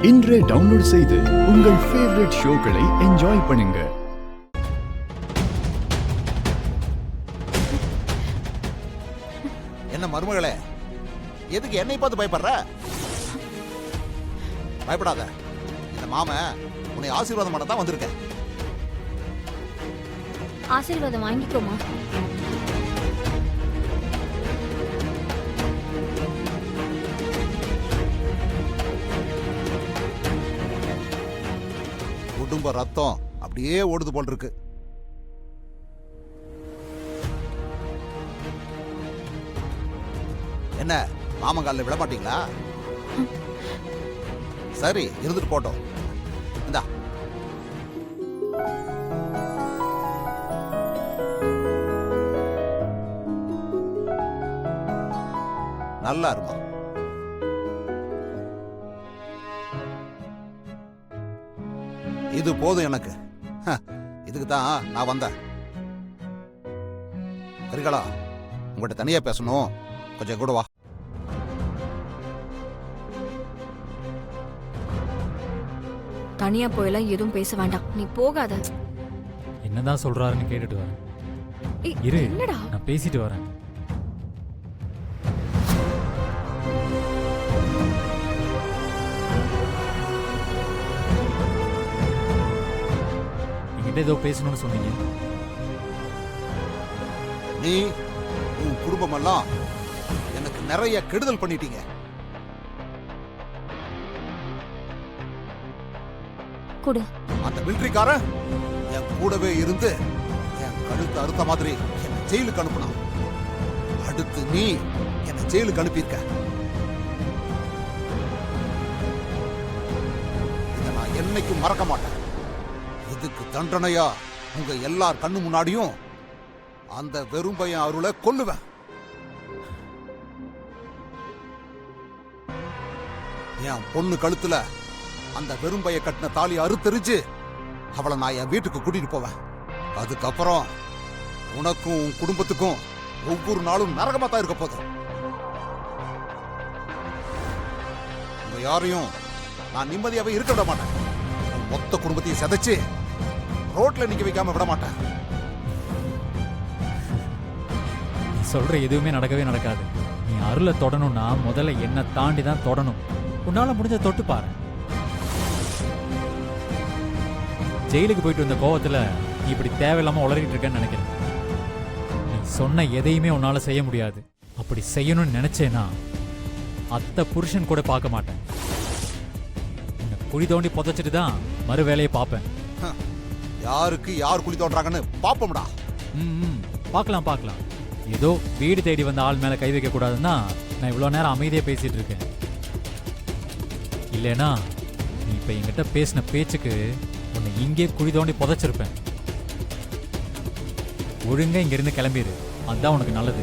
இன்றே டவுன்லோட் செய்து உங்கள் ஃபேவரட் ஷோக்களை என்ஜாய் பண்ணுங்க. என்ன மருமகளே, எதுக்கு என்னை பார்த்து பயப்படுற? பயப்படாத. இந்த மாமன் உன்னை ஆசீர்வாதம் பண்ண தான் வந்திருக்கேன். ஆசீர்வாதம் வாங்கிக்கோமா. குடும்ப ரத்தம் அப்படியே ஓடுது போல் இருக்கு. என்ன மாமங்காலில் விட மாட்டீங்களா? சரி, இருந்துட்டு போட்டோம். இந்தா. நல்லா இருமா. இது போதும் எனக்கு. இதுக்கு தான் நான் வந்தேன். சரிகளா, உங்கள்கிட்ட தனியா பேசணும், கொஞ்சம் கூட வா. தனியா போயெல்லாம் எதுவும் பேச வேண்டாம், நீ போகாத. என்னதான் சொல்றாருன்னு கேட்டுட்டு வரேன். இரு, நான் பேசிட்டு வரேன். ஏதோ பேசணும்னு சொன்னீங்க. நீ உன் குடும்பம் எல்லாம் எனக்கு நிறைய கெடுதல் பண்ணிட்டீங்க. அந்த மிலிட்டரிக்காரன் என் கூடவே இருந்து என் கழுத்து அறுத்த மாதிரி என்னை ஜெயிலுக்கு அனுப்பினான். அடுத்து நீ என்னை ஜெயிலுக்கு அனுப்பியிருக்க. இதை நான் என்னைக்கும் மறக்க மாட்டேன். இதுக்கு தண்டனையா உங்க எல்லார் கண்ணு முன்னாடியும் அந்த வெறும் பையன் அருளை கொல்லுவேன். என் பொண்ணு கழுத்துல அந்த வெறும் பைய கட்டின தாலி அறுத்தெரிஞ்சு அவளை நான் என் வீட்டுக்கு கூட்டிட்டு போவேன். அதுக்கப்புறம் உனக்கும் உன் குடும்பத்துக்கும் ஒவ்வொரு நாளும் நரகமா தான் இருக்க போதும். உங்க யாரையும் நான் நிம்மதியாவே இருக்க விட மாட்டேன். மொத்த குடும்பத்தையும் சிதைச்சு ரோட்ல நிக்க வைக்காம விட மாட்டேன். நீ சொல்ற எதுவுமே நடக்கவே நடக்காது. நீ அருளை தொடணும்னா முதல்ல என்ன தாண்டி தான் தொடணும். உன்னால முடிஞ்ச தொட்டு பாரு. ஜெயிலுக்கு போயிட்டு வந்த கோவத்துல நீ இப்படி தேவையில்லாம உளறிட்டு இருக்கேன்னு நினைக்கிறேன். நீ சொன்ன எதையுமே உன்னால செய்ய முடியாது. அப்படி செய்யணும்னு நினைச்சேன்னா அத்தை புருஷன் கூட பார்க்க மாட்டேன். உன்னை குழி தோண்டி புதைச்சிட்டு தான் மறு வேலையை பார்ப்பேன். யாருக்கு யார் குழி தோன்றாங்கன்னு பாப்போம்டா. பார்க்கலாம் பார்க்கலாம். ஏதோ வீடு தேடி வந்த ஆள் மேல கை வைக்க கூடாதுன்னா நான் இவ்வளவு நேரம் அமைதியா பேசிட்டு இருக்கேன். இல்லைனா நீ இப்ப என்கிட்ட பேசின பேச்சுக்கு உன்னை இங்கே குழி தோண்டி புதைச்சிருப்பேன். ஒழுங்கா இங்க இருந்து கிளம்பிடு, அதுதான் உனக்கு நல்லது.